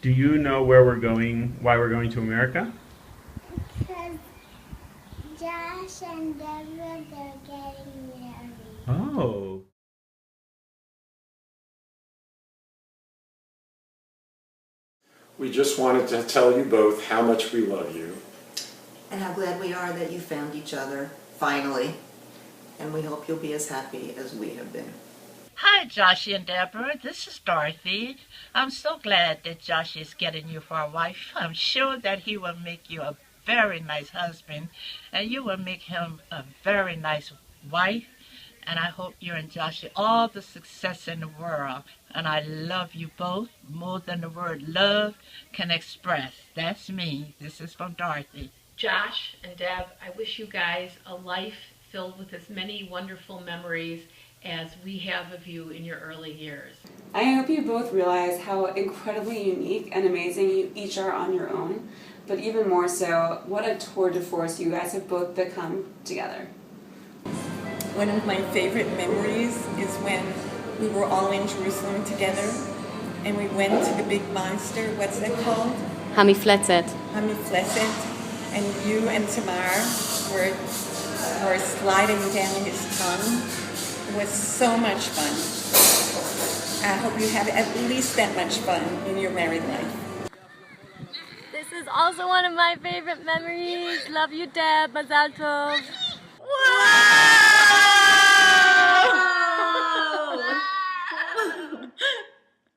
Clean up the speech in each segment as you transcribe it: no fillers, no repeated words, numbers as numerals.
Do you know where we're going, why we're going to America? Because Josh and Deborah, they're getting married. Oh. We just wanted to tell you both how much we love you. And how glad we are that you found each other, finally. And we hope you'll be as happy as we have been. Hi, Joshy and Deborah. This is Dorothy. I'm so glad that Joshy is getting you for a wife. I'm sure that he will make you a very nice husband, and you will make him a very nice wife. And I hope you and Joshy all the success in the world. And I love you both more than the word love can express. That's me. This is from Dorothy. Josh and Deb, I wish you guys a life filled with as many wonderful memories as we have of you in your early years. I hope you both realize how incredibly unique and amazing you each are on your own, but even more so, what a tour de force you guys have both become together. One of my favorite memories is when we were all in Jerusalem together and we went to the big monster, what's that called? Hamifletzet. Hamifletzet. And you and Tamar were sliding down his tongue. It was so much fun. I hope you have at least that much fun in your married life. This is also one of my favorite memories. Love you, Deb. Mazal tov.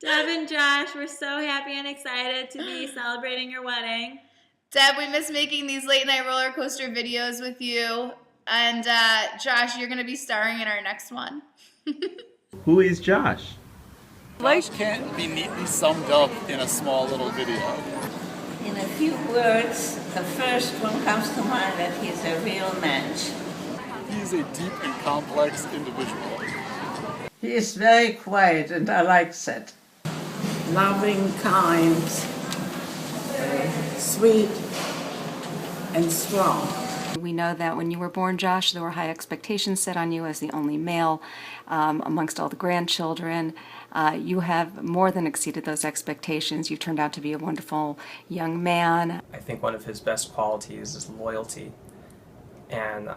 Deb and Josh, we're so happy and excited to be celebrating your wedding. Deb, we miss making these late night roller coaster videos with you. And Josh, you're going to be starring in our next one. Who is Josh? Life can't be neatly summed up in a small little video. In a few words, the first one comes to mind that he's a real match. He's a deep and complex individual. He is very quiet and I like that. Loving, kind, sweet, and strong. We know that when you were born, Josh, there were high expectations set on you as the only male amongst all the grandchildren. You have more than exceeded those expectations. You turned out to be a wonderful young man. I think one of his best qualities is loyalty. And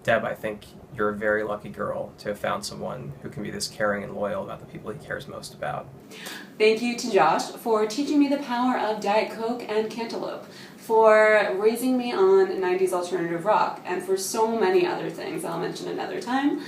Deb, I think you're a very lucky girl to have found someone who can be this caring and loyal about the people he cares most about. Thank you to Josh for teaching me the power of Diet Coke and Cantaloupe, for raising me on 90s alternative rock, and for so many other things I'll mention another time.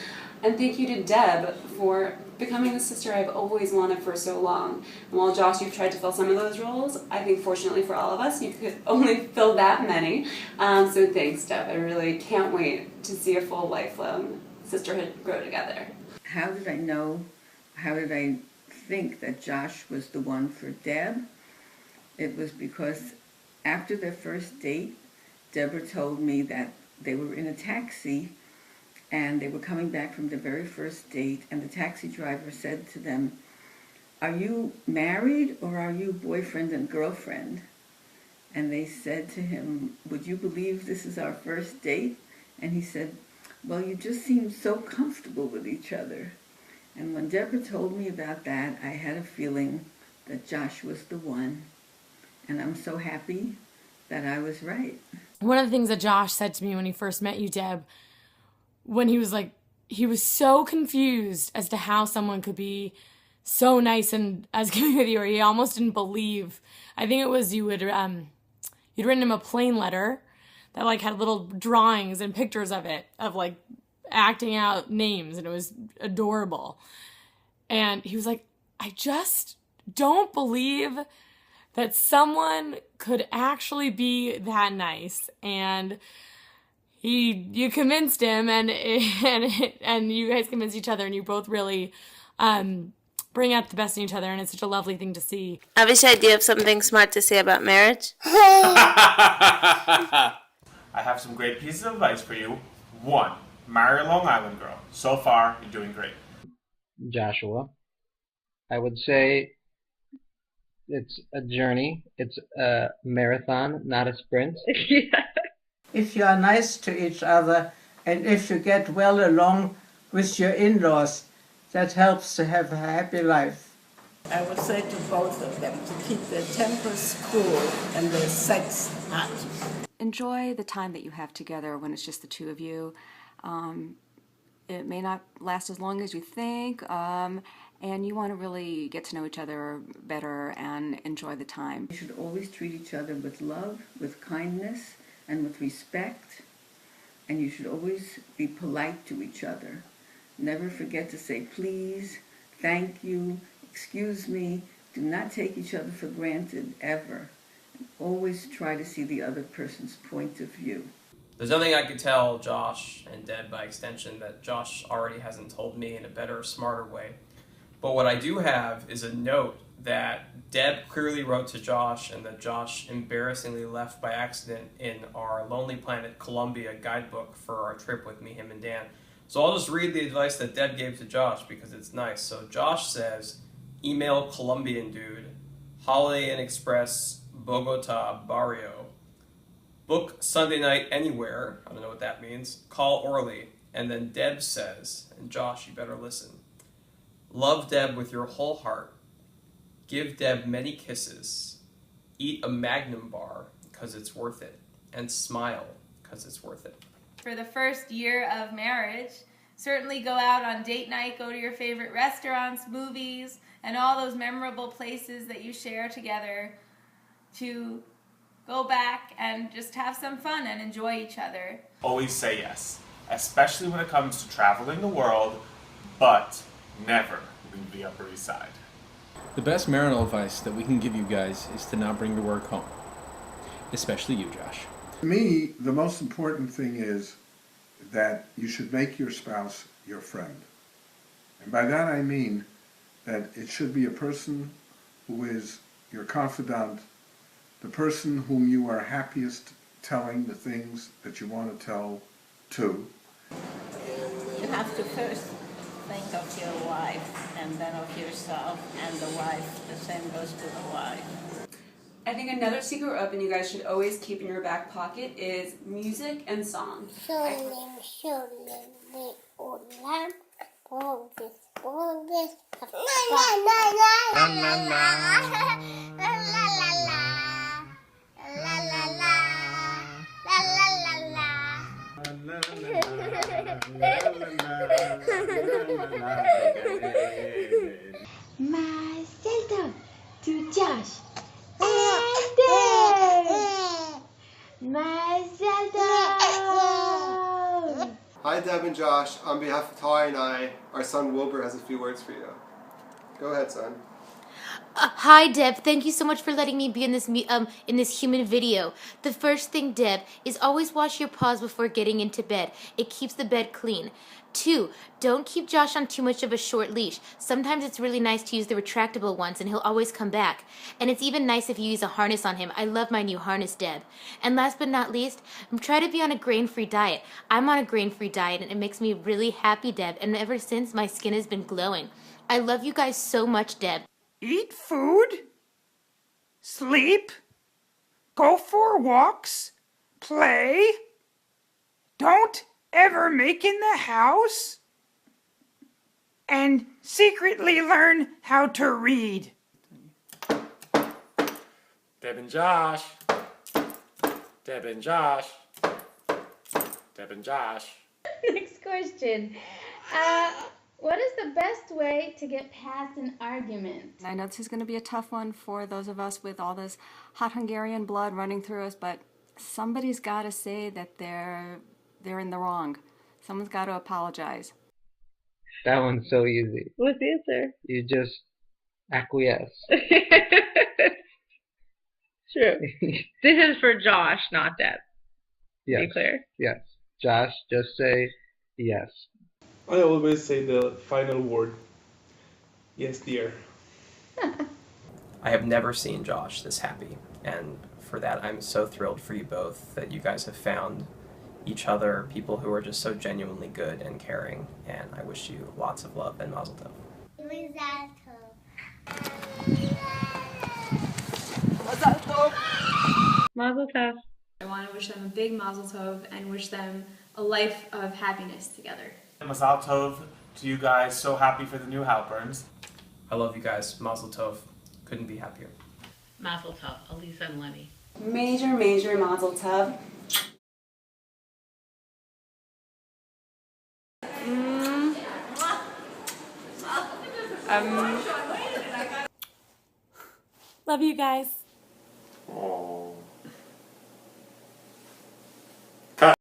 And thank you to Deb for becoming the sister I've always wanted for so long. And while Josh, you've tried to fill some of those roles, I think fortunately for all of us, you could only fill that many. So thanks, Deb. I really can't wait to see a full lifelong sisterhood grow together. How did I think that Josh was the one for Deb? It was because after their first date, Deborah told me that they were in a taxi and they were coming back from the very first date, and the taxi driver said to them, "Are you married or are you boyfriend and girlfriend?" And they said to him, "Would you believe this is our first date?" And he said, "Well, you just seem so comfortable with each other." And when Deborah told me about that, I had a feeling that Josh was the one. And I'm so happy that I was right. One of the things that Josh said to me when he first met you, Deb, when he was so confused as to how someone could be so nice and as giving with you, or he almost didn't believe. I think it was you'd written him a plain letter that had little drawings and pictures of it, of acting out names, and it was adorable. And he was like, "I just don't believe that someone could actually be that nice." And you convinced him, and you guys convinced each other, and you both really bring out the best in each other, and it's such a lovely thing to see. Avishai, do you have something smart to say about marriage? I have some great pieces of advice for you. 1, marry a Long Island girl. So far, you're doing great. Joshua, I would say it's a journey. It's a marathon, not a sprint. If you are nice to each other and if you get well along with your in-laws, that helps to have a happy life. I would say to both of them to keep their tempers cool and their sex hot. Enjoy the time that you have together when it's just the two of you. It may not last as long as you think, and you want to really get to know each other better and enjoy the time. You should always treat each other with love, with kindness, and with respect. And you should always be polite to each other. Never forget to say please, thank you, excuse me. Do not take each other for granted, ever. Always try to see the other person's point of view. There's nothing I could tell Josh and Deb by extension that Josh already hasn't told me in a better, smarter way. But what I do have is a note that Deb clearly wrote to Josh and that Josh embarrassingly left by accident in our Lonely Planet Colombia guidebook for our trip with me, him, and Dan. So I'll just read the advice that Deb gave to Josh because it's nice. So Josh says, email Colombian dude, Holiday Inn Express, Bogota, Barrio. Book Sunday night anywhere. I don't know what that means. Call Orly. And then Deb says, and Josh, you better listen. Love Deb with your whole heart. Give Deb many kisses. Eat a Magnum bar because it's worth it. And smile because it's worth it. For the first year of marriage, certainly go out on date night, go to your favorite restaurants, movies, and all those memorable places that you share together to go back and just have some fun and enjoy each other. Always say yes, especially when it comes to traveling the world, but never leave the Upper East Side. The best marital advice that we can give you guys is to not bring the work home. Especially you, Josh. To me, the most important thing is that you should make your spouse your friend. And by that I mean that it should be a person who is your confidant, the person whom you are happiest telling the things that you want to tell to. You have to first think of your wife and then of yourself and the wife. The same goes to the wife. I think another secret weapon you guys should always keep in your back pocket is music and song. Marcel to Josh and Deb. Marcel. Hi Deb and Josh. On behalf of Ty and I, our son Wilbur has a few words for you. Go ahead, son. Hi, Deb. Thank you so much for letting me be in this human video. The first thing, Deb, is always wash your paws before getting into bed. It keeps the bed clean. 2, don't keep Josh on too much of a short leash. Sometimes it's really nice to use the retractable ones and he'll always come back. And it's even nice if you use a harness on him. I love my new harness, Deb. And last but not least, try to be on a grain-free diet. I'm on a grain-free diet and it makes me really happy, Deb. And ever since, my skin has been glowing. I love you guys so much, Deb. Eat food, sleep, go for walks, play, don't ever make in the house, and secretly learn how to read. Deb and Josh. Deb and Josh. Deb and Josh. Next question. What is the best way to get past an argument? I know this is going to be a tough one for those of us with all this hot Hungarian blood running through us, but somebody's got to say that they're in the wrong. Someone's got to apologize. That one's so easy. What's the answer? You just acquiesce. True. This is for Josh, not Deb. Yes. Be clear. Yes. Josh, just say yes. I always say the final word. Yes, dear. I have never seen Josh this happy, and for that I'm so thrilled for you both that you guys have found each other, people who are just so genuinely good and caring, and I wish you lots of love and mazel tov. Mazel tov. I want to wish them a big mazel tov and wish them a life of happiness together. Mazel tov to you guys. So happy for the new Halperns. I love you guys. Mazel tov. Couldn't be happier. Mazel tov, Elisa and Lenny. Major, major mazel tov. Love you guys. Oh.